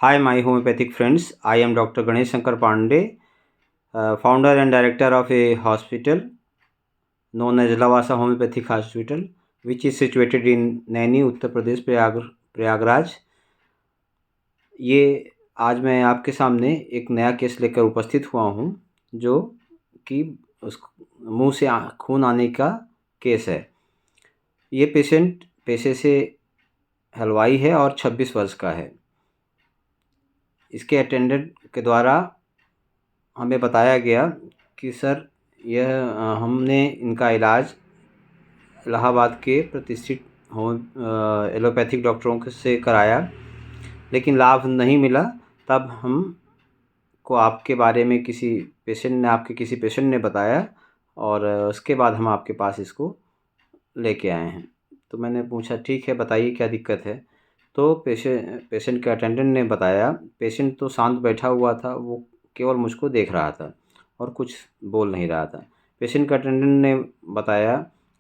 Hi, my homeopathic friends. I am Dr. Ganesh Shankar Pandey, founder and director of a hospital known as Lavasa Homeopathic Hospital, which is situated in Naini, Uttar Pradesh, Prayagraj. ये आज मैं आपके सामने एक नया case लेकर उपस्थित हुआ हूँ, जो कि उस मुंह से खून आने का केस है। ये पेशेंट पेशे से हलवाई है और 26 वर्ष का है। इसके अटेंडेंट के द्वारा हमें बताया गया कि सर हमने इनका इलाज इलाहाबाद के प्रतिष्ठित एलोपैथिक डॉक्टरों से कराया, लेकिन लाभ नहीं मिला। तब हम को आपके बारे में आपके किसी पेशेंट ने बताया और उसके बाद हम आपके पास इसको लेके आए हैं। तो मैंने पूछा, ठीक है, बताइए क्या दिक्कत है। तो पेशेंट के अटेंडेंट ने बताया। पेशेंट तो शांत बैठा हुआ था, वो केवल मुझको देख रहा था और कुछ बोल नहीं रहा था। पेशेंट के अटेंडेंट ने बताया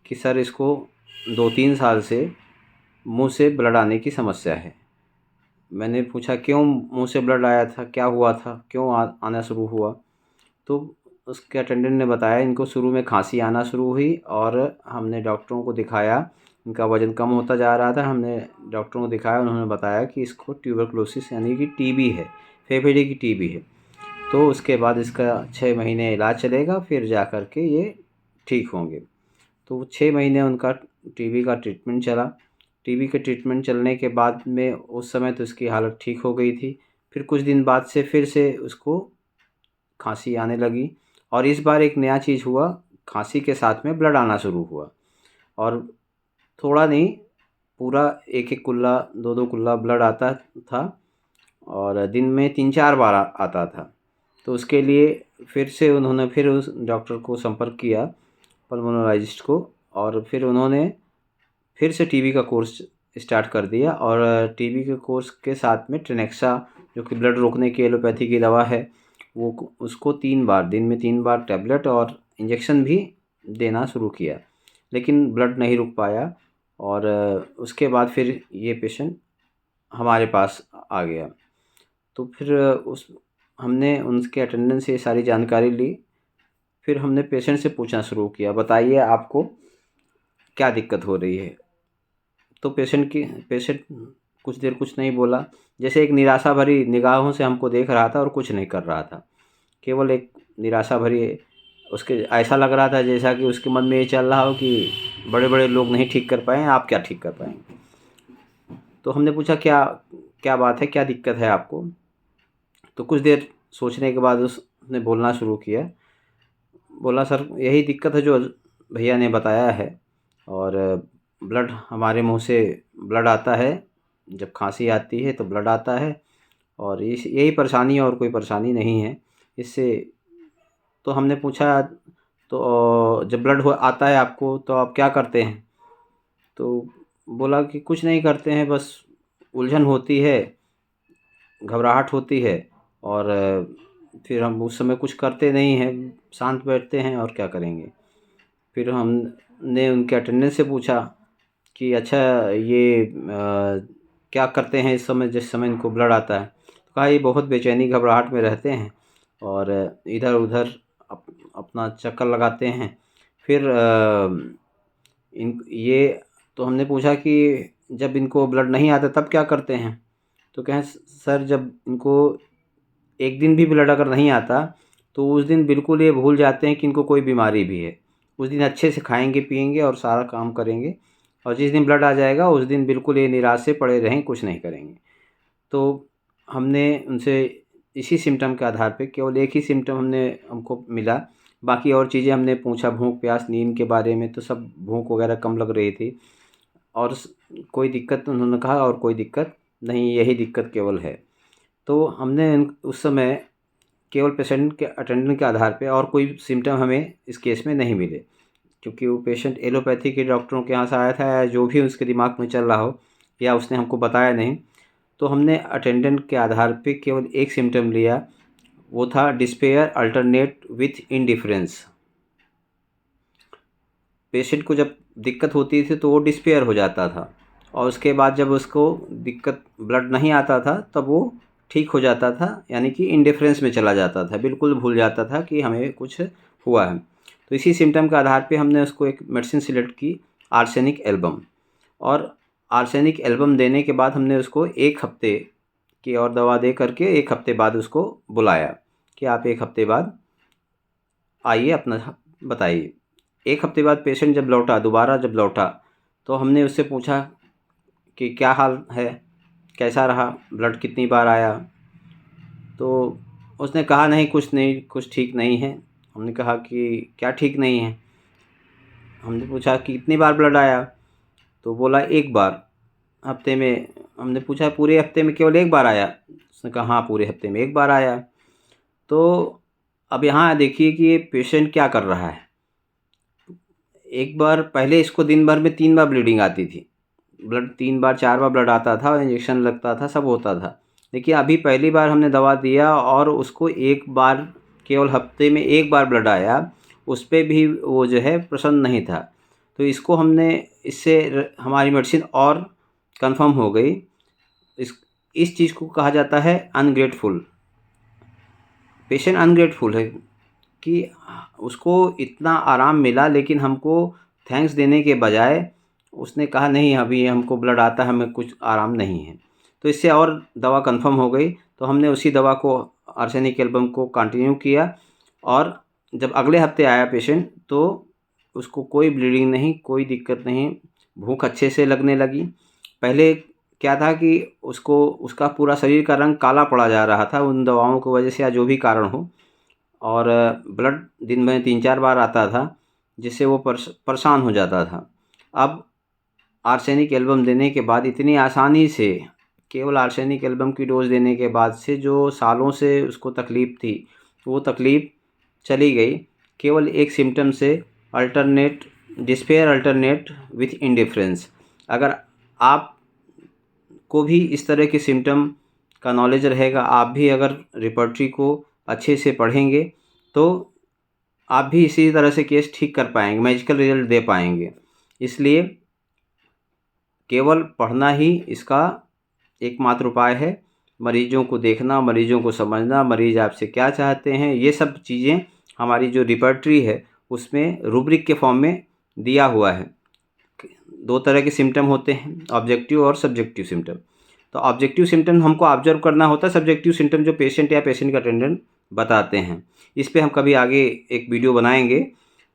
कि सर इसको 2-3 साल से मुंह से ब्लड आने की समस्या है। मैंने पूछा, क्यों मुंह से ब्लड आया था, क्या हुआ था, क्यों आना शुरू हुआ। तो उसके अटेंडेंट ने बताया, इनको शुरू में खांसी आना शुरू हुई और हमने डॉक्टरों को दिखाया। इनका वज़न कम होता जा रहा था। हमने डॉक्टरों को दिखाया, उन्होंने बताया कि इसको ट्यूबरकुलोसिस यानी कि टीबी है, फेफड़े की टीबी है। तो उसके बाद इसका 6 महीने इलाज चलेगा, फिर जा कर के ये ठीक होंगे। तो 6 महीने उनका टीबी का ट्रीटमेंट चला। टीबी के ट्रीटमेंट चलने के बाद में उस समय तो इसकी हालत ठीक हो गई थी। फिर कुछ दिन बाद से फिर से उसको खांसी आने लगी और इस बार एक नया चीज़ हुआ, खांसी के साथ में ब्लड आना शुरू हुआ। और थोड़ा नहीं, पूरा 1-1 कुल्ला, 2-2 कुल्ला ब्लड आता था और दिन में 3-4 बार आता था। तो उसके लिए फिर से उन्होंने फिर उस डॉक्टर को संपर्क किया, पल्मोनोलॉजिस्ट को, और फिर उन्होंने फिर से टीबी का कोर्स स्टार्ट कर दिया। और टीबी के कोर्स के साथ में ट्रेनेक्सा, जो कि ब्लड रोकने की एलोपैथी की दवा है, वो उसको 3 बार, दिन में 3 बार टैबलेट और इंजेक्शन भी देना शुरू किया, लेकिन ब्लड नहीं रुक पाया। और उसके बाद फिर ये पेशेंट हमारे पास आ गया। तो फिर उस हमने उनके अटेंडेंट से ये सारी जानकारी ली। फिर हमने पेशेंट से पूछना शुरू किया, बताइए आपको क्या दिक्कत हो रही है। तो पेशेंट कुछ देर कुछ नहीं बोला, जैसे एक निराशा भरी निगाहों से हमको देख रहा था और कुछ नहीं कर रहा था। केवल एक निराशा भरी, उसके ऐसा लग रहा था जैसा कि उसके मन में ये चल रहा हो कि बड़े बड़े लोग नहीं ठीक कर पाए, आप क्या ठीक कर पाएंगे। तो हमने पूछा, क्या क्या बात है, क्या दिक्कत है आपको। तो कुछ देर सोचने के बाद उसने बोलना शुरू किया। बोला, सर यही दिक्कत है जो भैया ने बताया है, और ब्लड, हमारे मुंह से ब्लड आता है, जब खांसी आती है तो ब्लड आता है, और इस यही परेशानी है और कोई परेशानी नहीं है इससे। तो हमने पूछा, तो जब ब्लड हो आता है आपको तो आप क्या करते हैं। तो बोला कि कुछ नहीं करते हैं, बस उलझन होती है, घबराहट होती है, और फिर हम उस समय कुछ करते नहीं हैं, शांत बैठते हैं और क्या करेंगे। फिर हमने उनके अटेंडेंस से पूछा कि अच्छा, ये क्या करते हैं इस समय, जिस समय इनको ब्लड आता है। तो कहा, ये बहुत बेचैनी घबराहट में रहते हैं और इधर उधर अपना चक्कर लगाते हैं। फिर इन ये तो हमने पूछा कि जब इनको ब्लड नहीं आता तब क्या करते हैं। तो कहें, सर जब इनको एक दिन भी ब्लड अगर नहीं आता तो उस दिन बिल्कुल ये भूल जाते हैं कि इनको कोई बीमारी भी है। उस दिन अच्छे से खाएंगे पिएंगे और सारा काम करेंगे, और जिस दिन ब्लड आ जाएगा उस दिन बिल्कुल ये निराश से पड़े रहें, कुछ नहीं करेंगे। तो हमने उनसे इसी सिम्टम के आधार पे, केवल एक ही सिम्टम हमको मिला, बाकी और चीज़ें हमने पूछा, भूख प्यास नींद के बारे में, तो सब भूख वगैरह कम लग रही थी, और कोई दिक्कत, उन्होंने कहा और कोई दिक्कत नहीं, यही दिक्कत केवल है। तो हमने उस समय केवल पेशेंट के अटेंडेंट के आधार पे, और कोई सिम्टम हमें इस केस में नहीं मिले, क्योंकि वो पेशेंट एलोपैथी के डॉक्टरों के यहाँ से आया था, या जो भी उसके दिमाग में चल रहा हो, या उसने हमको बताया नहीं। तो हमने अटेंडेंट के आधार पे केवल एक सिम्टम लिया, वो था despair alternate with indifference. Patient को जब दिक्कत होती थी तो वो डिस्पेयर हो जाता था, और उसके बाद जब उसको दिक्कत, ब्लड नहीं आता था, तब वो ठीक हो जाता था, यानी कि इंडिफरेंस में चला जाता था, बिल्कुल भूल जाता था कि हमें कुछ हुआ है। तो इसी सिम्टम के आधार पे हमने उसको एक मेडिसिन सिलेक्ट की, आर्सेनिक एल्बम। और आर्सेनिक एल्बम देने के बाद हमने उसको 1 हफ्ते की और दवा दे करके 1 हफ्ते बाद उसको बुलाया कि आप 1 हफ्ते बाद आइए, अपना बताइए। 1 हफ्ते बाद पेशेंट जब लौटा, दोबारा जब लौटा, तो हमने उससे पूछा कि क्या हाल है, कैसा रहा, ब्लड कितनी बार आया? तो उसने कहा नहीं, कुछ नहीं, कुछ ठीक नहीं है। हमने कहा कि क्या ठीक नहीं है? हमने पूछा कि कितनी बार ब्लड आया? तो बोला 1 बार हफ्ते में। हमने पूछा पूरे हफ्ते में केवल 1 बार आया? उसने कहा हाँ, पूरे हफ्ते में 1 बार आया। तो अब यहाँ देखिए कि ये पेशेंट क्या कर रहा है। एक बार पहले इसको दिन भर में 3 बार ब्लीडिंग आती थी, ब्लड 3 बार 4 बार ब्लड आता था, इंजेक्शन लगता था, सब होता था। देखिए अभी पहली बार हमने दवा दिया और उसको 1 बार, केवल हफ्ते में 1 बार ब्लड आया, उस पे भी वो जो है प्रसन्न नहीं था। तो इसको हमने, इससे हमारी मेडिसिन और कंफर्म हो गई। इस चीज़ को कहा जाता है अनग्रेटफुल। पेशेंट अनग्रेटफुल है कि उसको इतना आराम मिला, लेकिन हमको थैंक्स देने के बजाय उसने कहा नहीं, अभी हमको ब्लड आता है, हमें कुछ आराम नहीं है। तो इससे और दवा कंफर्म हो गई। तो हमने उसी दवा को, आर्सेनिक एल्बम को कंटिन्यू किया। और जब अगले हफ्ते आया पेशेंट, तो उसको कोई ब्लीडिंग नहीं, कोई दिक्कत नहीं, भूख अच्छे से लगने लगी। पहले क्या था कि उसको, उसका पूरा शरीर का रंग काला पड़ा जा रहा था उन दवाओं की वजह से, या जो भी कारण हो। और ब्लड दिन में 3-4 बार आता था, जिससे वो परेशान हो जाता था। अब आर्सेनिक एल्बम देने के बाद इतनी आसानी से, केवल आर्सेनिक एल्बम की डोज़ देने के बाद से जो सालों से उसको तकलीफ़ थी, वो तकलीफ़ चली गई। केवल एक सिम्पटम से, alternate despair alternate with indifference. अगर आप को भी इस तरह के सिम्टम का नॉलेज रहेगा, आप भी अगर रिपर्टरी को अच्छे से पढ़ेंगे, तो आप भी इसी तरह से केस ठीक कर पाएंगे, मैजिकल रिजल्ट दे पाएंगे। इसलिए केवल पढ़ना ही इसका एकमात्र उपाय है। मरीजों को देखना, मरीजों को समझना, मरीज आपसे क्या चाहते हैं, ये सब चीज़ें हमारी जो रिपर्टरी है उसमें रूब्रिक के फॉर्म में दिया हुआ है। 2 तरह के सिम्टम होते हैं, ऑब्जेक्टिव और सब्जेक्टिव सिम्टम। तो ऑब्जेक्टिव सिम्टम हमको ऑब्जर्व करना होता है, सब्जेक्टिव सिम्टम जो पेशेंट या पेशेंट का अटेंडेंट बताते हैं। इस पे हम कभी आगे एक वीडियो बनाएंगे।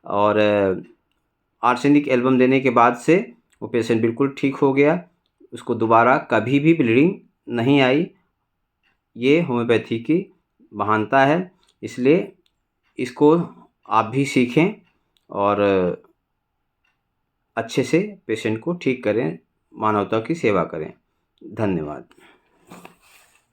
और आर्सेनिक एल्बम देने के बाद से वो पेशेंट बिल्कुल ठीक हो गया, उसको दोबारा कभी भी ब्लीडिंग नहीं आई। ये होम्योपैथी की महानता है, इसलिए इसको आप भी सीखें और अच्छे से पेशेंट को ठीक करें, मानवता की सेवा करें। धन्यवाद।